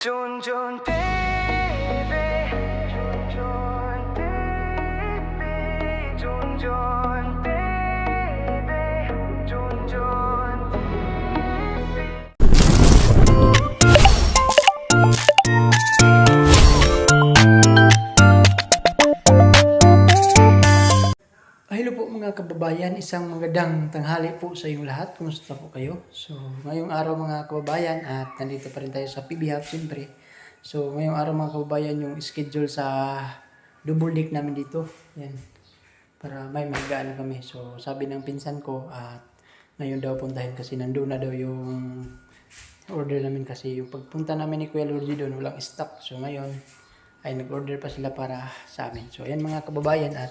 Jun Jun baby, Jun Jun baby, Jun Jun baby, Jun Jun baby. Hello po mga kababayan, isang magandang tanghali po sa inyong lahat. Kumusta po kayo? So, ngayong araw mga kababayan at nandito pa rin tayo sa PB Hub siyempre. So, ngayong araw mga kababayan yung schedule sa double deck namin dito. Yan. Para may magaan na kami. So, sabi ng pinsan ko at ngayon daw puntahin kasi nandun na daw yung order namin kasi yung pagpunta namin ni Kuya Lordy doon walang stock. So, ngayon ay nag-order pa sila para sa amin. So, ayan mga kababayan at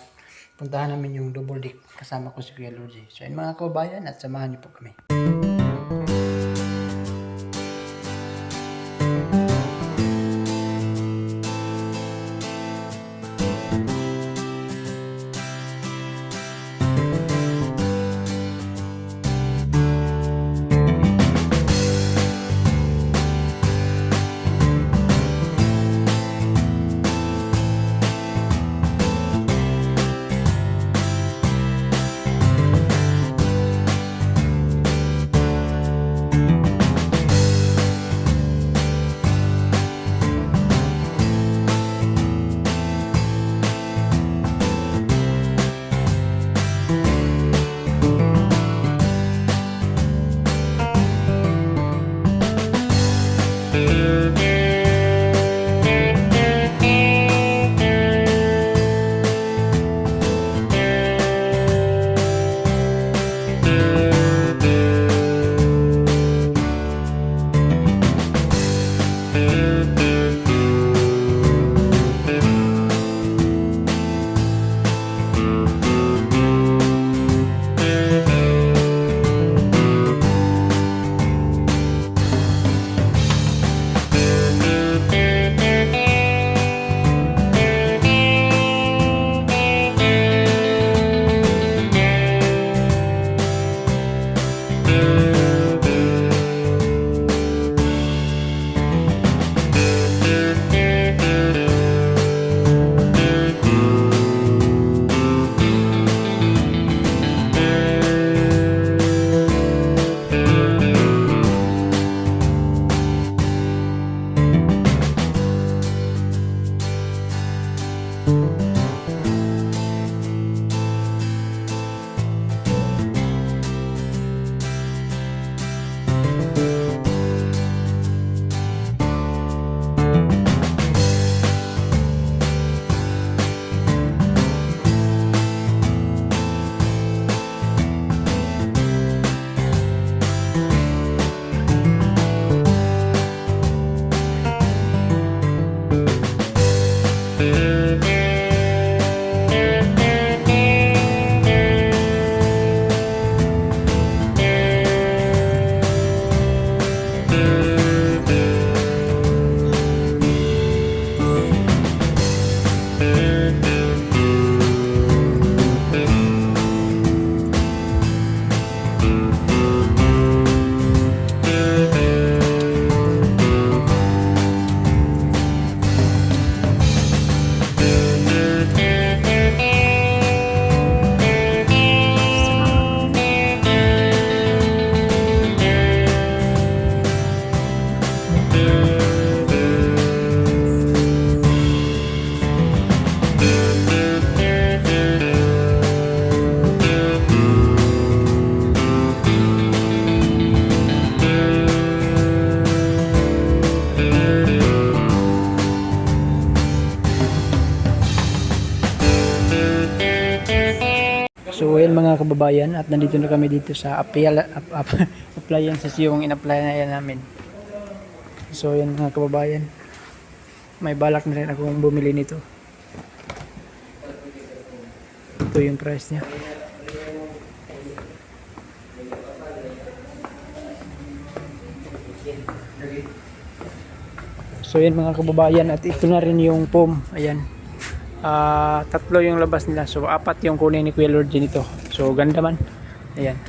puntahan namin yung double deck kasama ko si Kuya Lordy. So, ayan mga kababayan at samahan niyo po kami. So ayan mga kababayan at nandito na kami dito sa appliances yung in-apply na yan namin. So ayan mga kababayan, may balak na rin akong bumili nito. Ito yung price niya. So ayan mga kababayan at ito na rin yung foam. Ayan. Tatlo yung labas nila, so apat yung kunin ni Kuya Lordy nito. So ganda man. Ayan.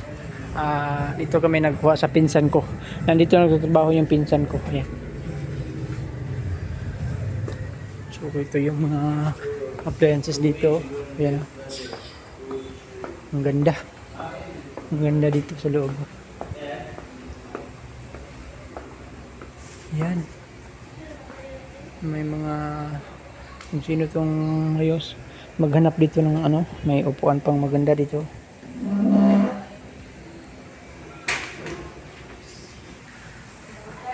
Dito kami nagkuha sa pinsan ko. Nandito nagtatrabaho yung pinsan ko. Ayan. So ito yung mga appliances dito. Ayan. Ang ganda. Ang ganda dito sa loob. Yan. May mga kung sino tong ayos maghanap dito ng ano, may upuan pang maganda dito.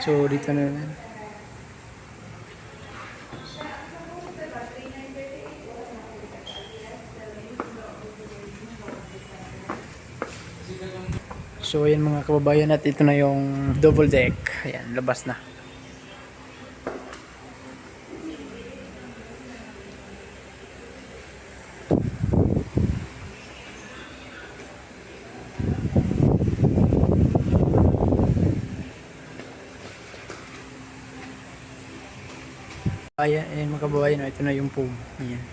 So dito na yan. So ayan mga kababayan, at ito na yung double deck. Ayan, labas na. Ayan mga kababayan, ito na yung pool. Ayan.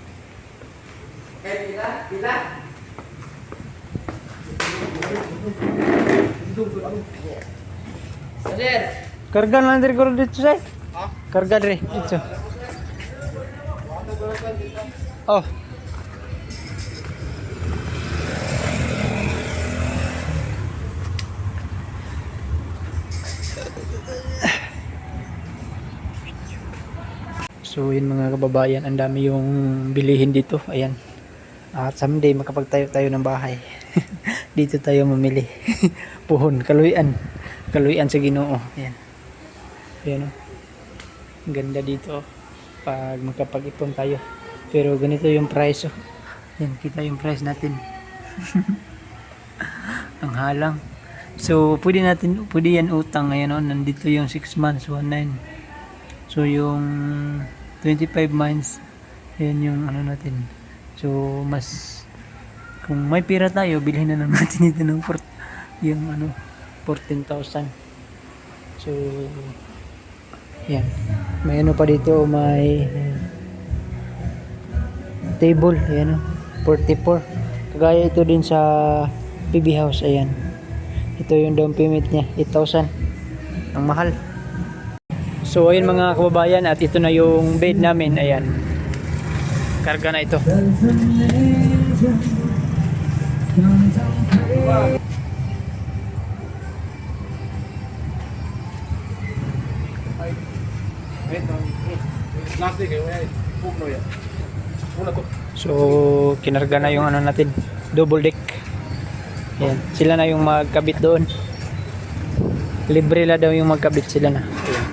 Karga lang dari ko dito say. Karga dari dito. Oh. So yun mga kababayan, ang dami yung bilihin dito. Ayan. At someday makapagtayo tayo ng bahay. Dito tayo mamili. Puhon, kaluyan. Kaluyan sa Ginoo. Ayan. Ayan o. Ang ganda dito. Pag makapag-ipon tayo. Pero ganito yung price. Oh. Ayan, kita yung price natin. Ang halang. So, pwede yan utang. Ayan o, nandito yung 6 months, 1.9. So, yung 25 months, ayan yung ano natin. So, mas kung may pira tayo, bilhin na lang natin ito ng yung ano, 14,000. So, yan. May ano pa dito, may table, ayan o, 44. Kagaya ito din sa PB House, ayan. Ito yung down payment niya, 8,000. Ang mahal. So, ayun mga kababayan, at ito na yung bed namin, ayan. Karga na ito. So, kinarga na yung ano natin, double deck. Ayan, sila na yung magkabit doon. Libre la daw yung magkabit, sila na. Ayan.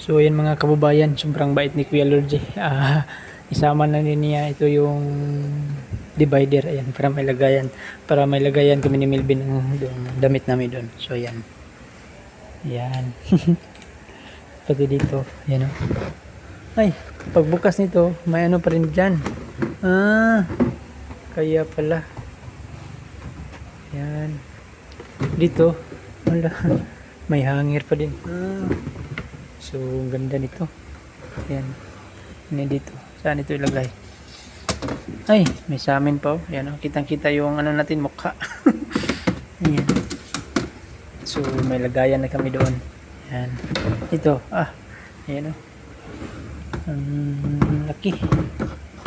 So ayan mga kababayan, sobrang bait ni Kuya Lordy. Isama na din niya ito yung divider, ayan, para may lagayan kami ni Melvin ng damit namin doon. So ayan. Ayan. Pati dito, ayan o. Ay, pagbukas nito, may ano pa rin dyan. Kaya pala. Ayan. Dito, wala. May hanger pa din. So, ang ganda nito. Ayan. Ini dito. Saan ito ilagay? Ay, may samin pa. Ayan o. Kitang-kita yung ano natin, mukha. Ayan. So, may lagayan na kami doon. Ayan. Ito. Ayan o. Ang laki.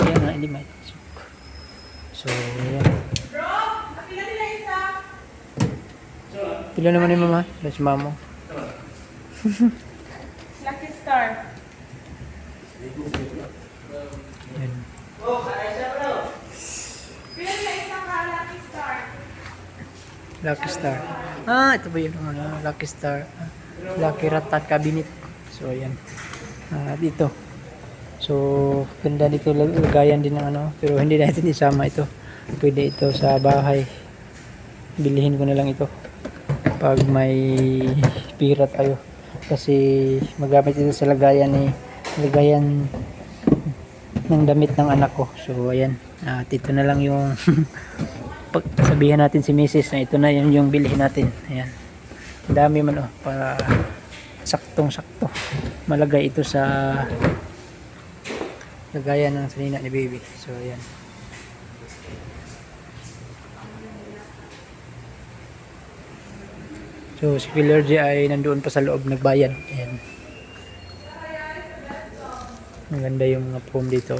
Ayan na, hindi may. So, ayan. Pila naman ni mama? Si mamo. Lucky Star. Ayan. Pila na isang Lucky Star. Lucky Star. Ito ba yun? Lucky Star. Lucky Ratat Cabinet. So, ayan. Dito. So, ganda dito. Lagayan din ng ano. Pero hindi natin isama ito. Pwede ito sa bahay. Bilihin ko na lang ito. Pag may pira tayo. Kasi magamit ito sa lagayan ng damit ng anak ko. So, ayan. At ito na lang yung sabihan natin si Mrs. na ito na yung bilhin natin. Ayan. Ang dami man para saktong-sakto. Malagay ito sa lagayan ng salina ni baby. So ayan. So si Kuya Lordy ay nandoon pa sa loob nagbayad. Ayan. Maganda yung mga foam dito.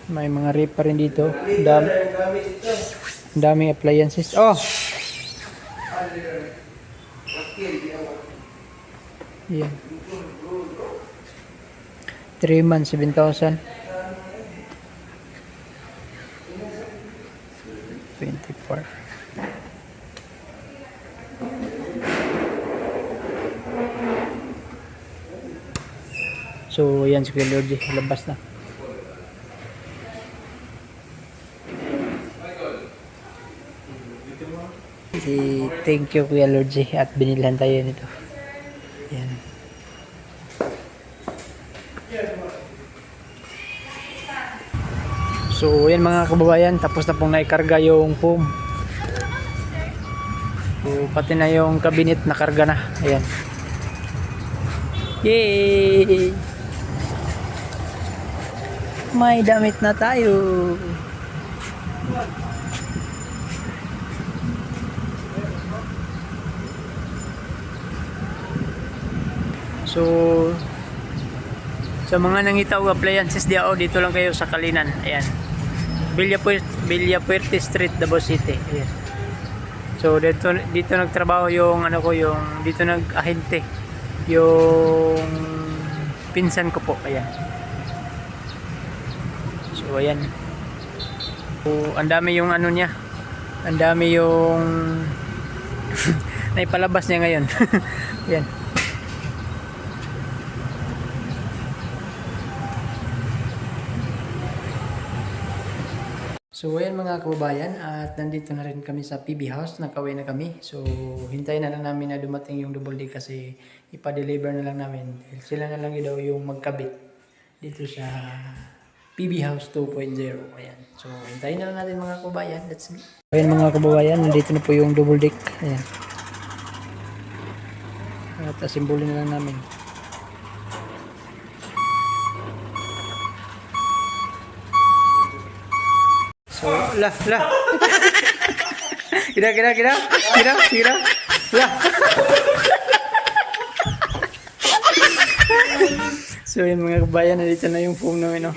May mga rip pa rin dito. Ang daming appliances. Oh! Ayan. 3 months, 7,000. 24. So, ayan si Kuya Lordy. Labas na. Thank you Kuya Lordy at binilhan tayo nito. Ayan. So, ayan mga kababayan. Tapos na pong naikarga yung foam. So, pati na yung cabinet nakarga na. Ayan. Yay! May damit na tayo. So, sa mga nangitaw appliances dito lang kayo sa Kalinan. Ayan. Villa Puerte Street, Davao City. Ayan. So, dito nagtrabaho yung dito nag-ahente yung pinsan ko po. Ayan. So, ayan. So, ang dami yung niya. Ang dami yung naipalabas niya ngayon. Ayan. So ayan mga kababayan, at nandito na rin kami sa PB House, nakauwi na kami. So hintayin na lang namin na dumating yung double D kasi ipa-deliver na lang namin. Sila na lang daw yung magkabit dito sa PB House 2.0. Ayan. So hintayin na lang natin mga kababayan. Let's go. Ayan mga kababayan, nandito na po yung double deck. Ayan. At asimbulin na lang namin. So, lah. Kira. Lah. So, yung mga kabayan, nandito na yung foam namin, no?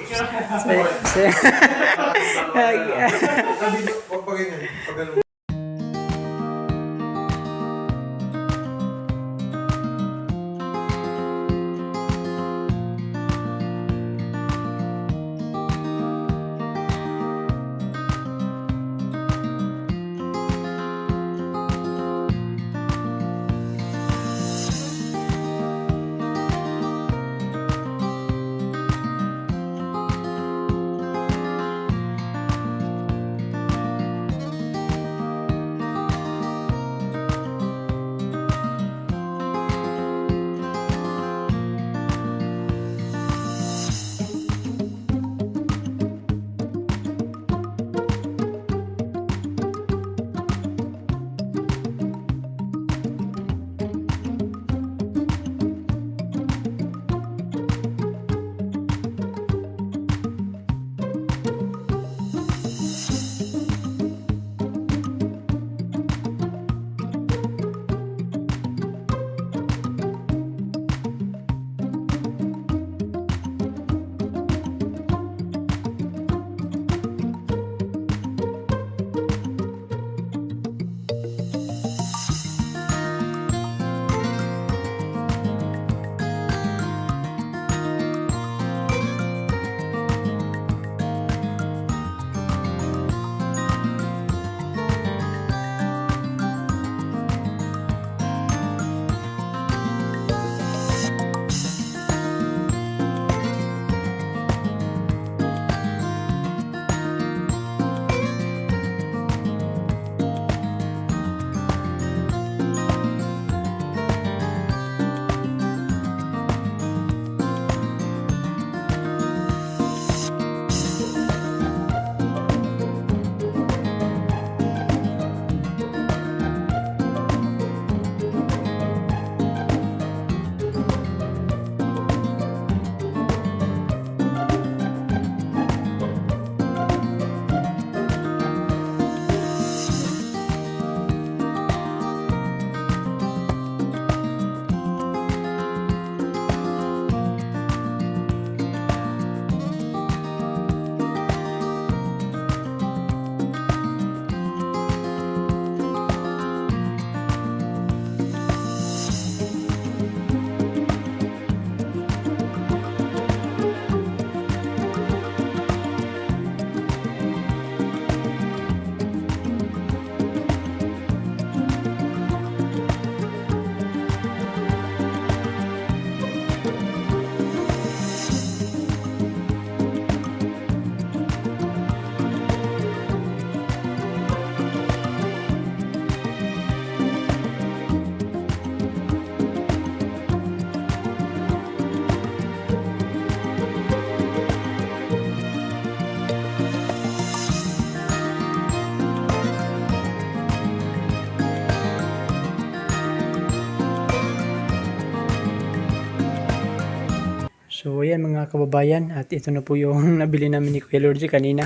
So ayan mga kababayan, at ito na po yung nabili namin ni Kuya Lordy kanina.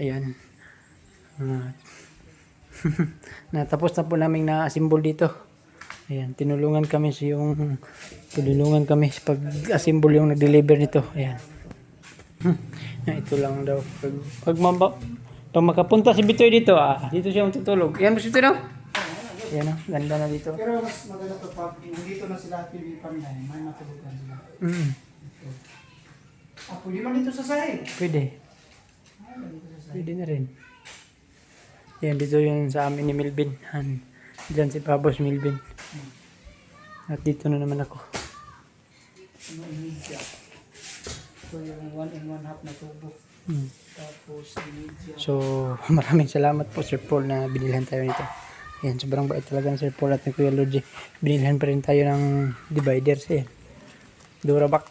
Ayan. Natapos na po namin na-assemble dito. Ayan, tinulungan kami sa pag-assemble yung nag-deliver nito. Ayan. Ito lang daw. Pag makapunta si Bitoy dito, dito siya matutulog. Ayan mo si Bitoy, no? Ayan, no? Ganda na dito. Pero mas maganda to pag nandito na sila at hindi kami na, may matulugan sila. Pwede man dito sa sahig. Pwede. Pwede na rin. Yan, dito yun sa amin ni Melvin. Diyan si Pabos Melvin. At dito na naman ako. Ano yung media? So yung 1 and 1/2 na tubo. Tapos media. So, maraming salamat po Sir Paul na binilhan tayo nito. Yan, sobrang bait talaga ng Sir Paul at ng Kuya Lodge. Binilhan pa rin tayo ng dividers. Yan. Durabox.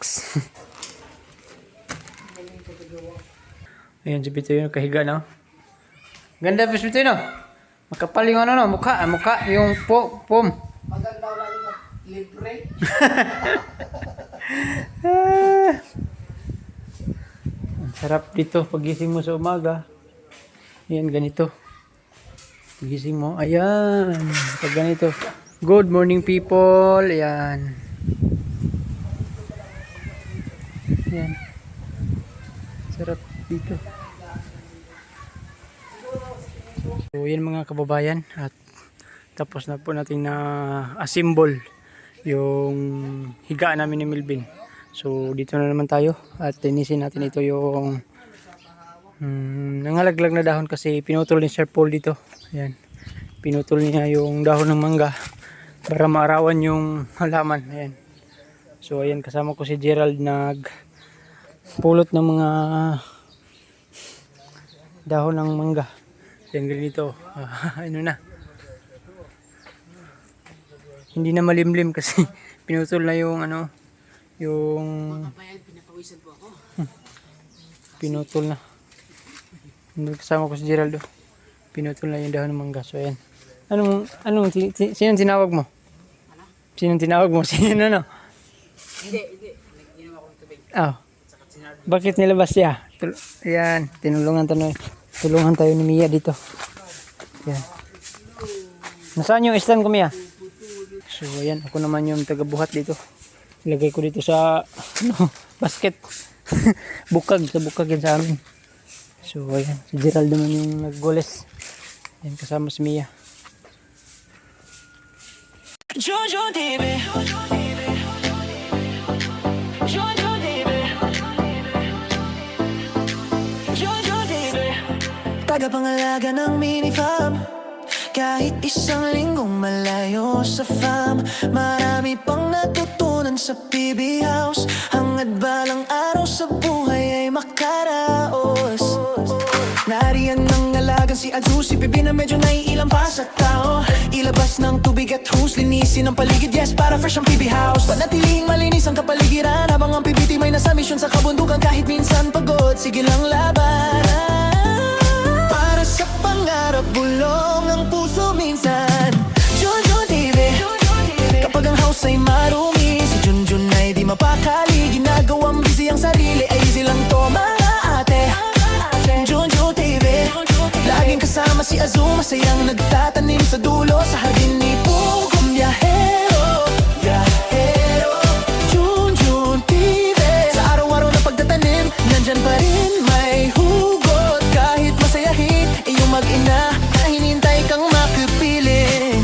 Ayan, si Pito yun, kahiga, no? Ganda pa si Pito, no? Makapal yung ano, no? Mukha, yung pom. Maganda lalo na libre. Ang sarap dito, pagising mo sa umaga. Ayan, ganito. Pagising mo, ayan. Pag ganito. Good morning, people. Ayan. Ayan. Sarap dito. So, yan mga kababayan. At tapos na po natin na assemble yung higaan namin ni Melvin. So, dito na naman tayo. At tinisin natin ito yung nangalaglag na dahon kasi pinutol ni Sir Paul dito. Ayan. Pinutol niya yung dahon ng mangga para maarawan yung halaman. Ayan. So, ayan. Kasama ko si Gerald pulot ng mga dahon ng mangga. Yan ganito. Ano na. Hindi na malimlim kasi pinutol na yung pinutol na. Kasama ko si Geraldo. Pinutol na yung dahon ng mangga. So ayan. Sinong tinawag mo? Sinong tinawag mo? Sino ano? Hindi. Inom ako ng tubig. Bakit nilabas siya? Ayan, tulungan tayo ni Mia dito. Ayan. Nasaan yung stand ko, Mia? So, ayan, ako naman yung tagabuhat dito. Ilagay ko dito sa basket. bukag yan sa amin. So, ayan, si Gerald naman yung naggoles. Ayan, kasama si Mia. Jojo TV. Jojo TV. Jojo TV. Tagapangalaga ng mini farm. Kahit isang linggong malayo sa farm, marami pang natutunan sa PB House. Hangad balang araw sa buhay ay makaraos. Nariyan ng alagang si Adu, si Bibi na medyo naiilang pa sa tao. Ilabas ng tubig at hose, linisin ang paligid, yes, para fresh ang PB House. Panatilihing malinis ang kapaligiran, habang ang PBT may nasa misyon sa kabundukan. Kahit minsan pagod, sige lang labanan. Para sa pangarap, bulong ang puso minsan. Jojo TV. Kapag ang house ay marumi, si Junjun ay di mapakali. Ginagawang busy ang sarili, ay easy lang to mga ate. Jojo TV. Laging kasama si Azu, masayang nagtatanim sa dulo sa hardin ni Pugong Biyahero. Junjun TV. Sa araw-araw na pagtatanim, nandyan pa rin may hugot. Kahit masayahin, iyong mag-ina na hinintay kang makipiling.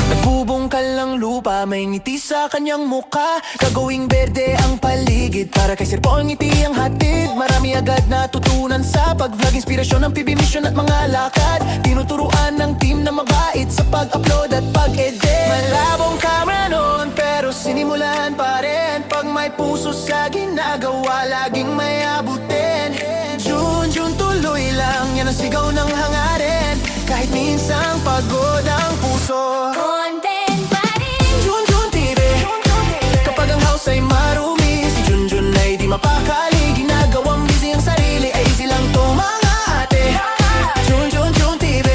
Nagbubungkal ng lupa, may ngiti sa kanyang muka. Gagawing berde ang paligid, para kay Sir Paul ngiti ang hatid. Marami agad natutunan sa pag-vlog, inspirasyon ng PB Mission at mga lakad. Tinuturuan ng team na mabait sa pag-upload at pag-edit. Malabong camera noon, pero sinimulan pa rin. Pag may puso sa ginagawa, laging may abutin. Junjun tuloy lang, yan ang sigaw ng hangarin. Kahit minsang pagod ang puso, content pa rin. Junjun TV. Kapag ang house ay marumi, si Junjun ay di mapakali. Ginagawang busy ang sarili, ay easy lang to mga ate. Junjun TV.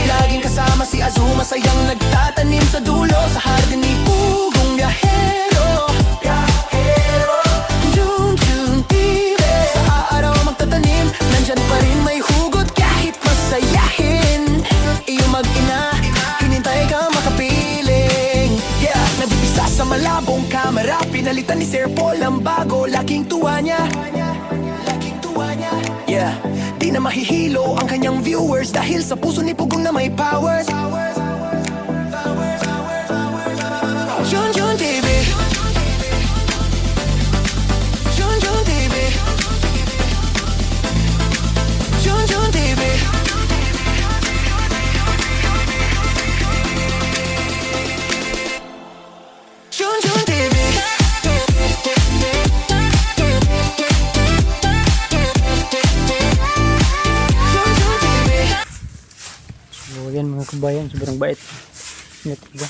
Laging kasama si Azu, masayang nagtatanim sa dulo sa hardin ni Pugong Biyahero. Pinalitan ni Sir Paul ang bago, laking tuwa niya. Yeah, di na mahihilo ang kanyang viewers dahil sa puso ni Pugong na may powers. Junjun TV, Junjun TV, Junjun TV. Junjun TV. So yan mga kabayan, sobrang bait. Natiga.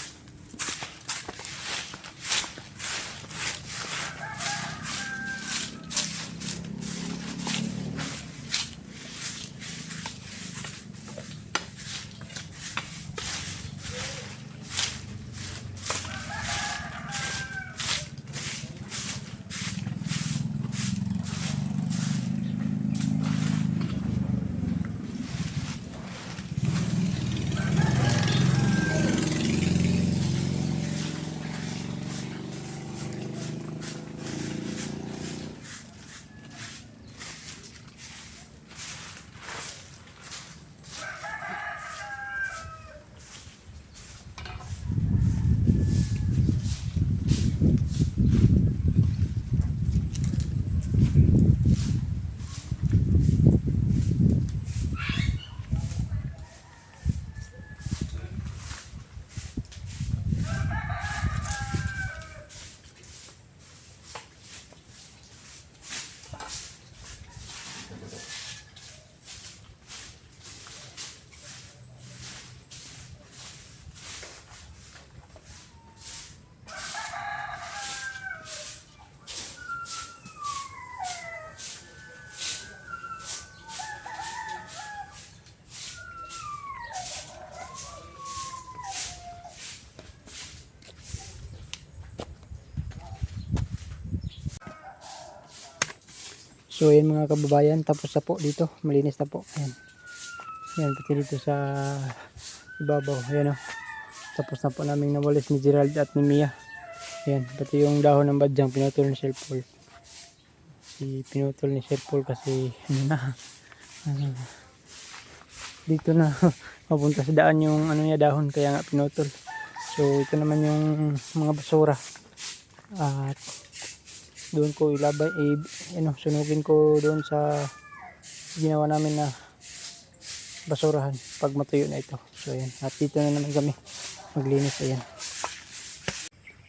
So yan mga kababayan, tapos na po dito, malinis na po. Ayan. Yan, pati dito sa ibabaw. Ayan o. Tapos na po namin nawalis ni Gerald at ni Mia. Ayan, pati yung dahon ng badyang pinutol ni Sir Paul. Pinutol ni Sir Paul kasi ano na. Dito na mapunta sa daan yung ano niya dahon, kaya nga pinutol. So ito naman yung mga basura. At doon ko ilabay, sunugin ko doon sa ginawa namin na basurahan pag matuyo na ito. So ayan, at dito na naman kami maglinis. Ayan.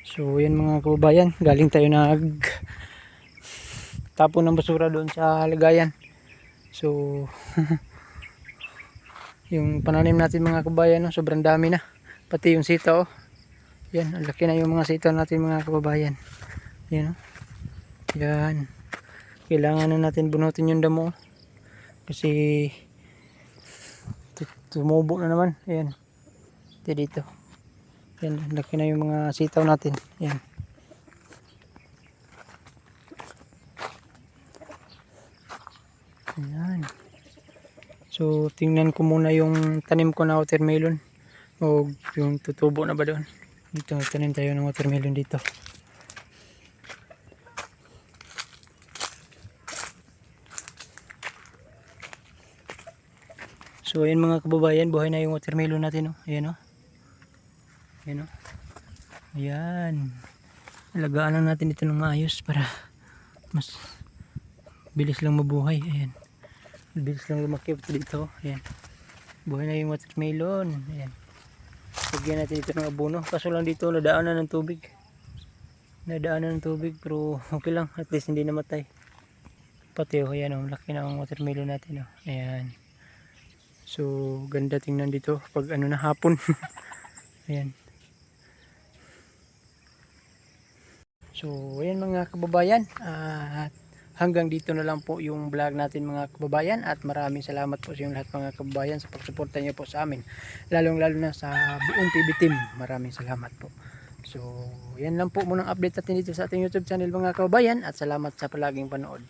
So ayan mga kababayan, galing tayo nag tapon ng basura doon sa lagayan. So yung pananim natin mga kababayan, no, sobrang dami na, pati yung sitaw. Yan, ang laki na yung mga sitaw natin mga kababayan. Yan, yan, kailangan na natin bunutin yung damo kasi tumubo na naman. Ayan, dito, yan, laki na yung mga sitaw natin. Yan. Ayan. So tingnan ko muna yung tanim ko na watermelon, o yung tutubo na ba doon. Dito tanim tayo ng watermelon dito. So ayan mga kababayan, buhay na yung watermelon natin, oh. Ayan, oh. Ayan, oh. Ayan. Alagaan lang natin ito ng maayos para mas bilis lang mabuhay. Ayan. Bilis lang lumaki dito. Ayan. Buhay na yung watermelon. Ayan. Lagyan natin ito ng abono. Kaso lang dito nadaanan ng tubig. Nadaanan ng tubig pero okay lang. At least hindi namatay. Pati oh, ayan, oh, laki na ang watermelon natin, oh. Ayan. So ganda tingnan dito pag ano na hapon. Ayan. So ayan mga kababayan, at hanggang dito na lang po yung vlog natin mga kababayan, at maraming salamat po sa inyong lahat mga kababayan sa pagsuporta niyo po sa amin, lalong lalo na sa buong PB team. Maraming salamat po. So yan lang po munang update natin dito sa ating YouTube channel mga kababayan, at salamat sa palaging panood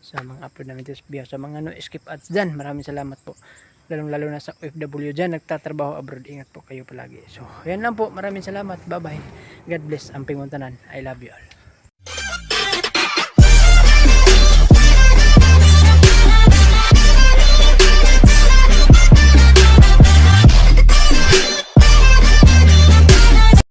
sa mga upload namin dito sa mga no skip ads dyan. Maraming salamat po, lalong lalo na sa OFW dyan nagtatrabaho abroad. Ingat po kayo palagi. So yan lang po, maraming salamat, bye bye, God bless, amping muntanan, I love you all.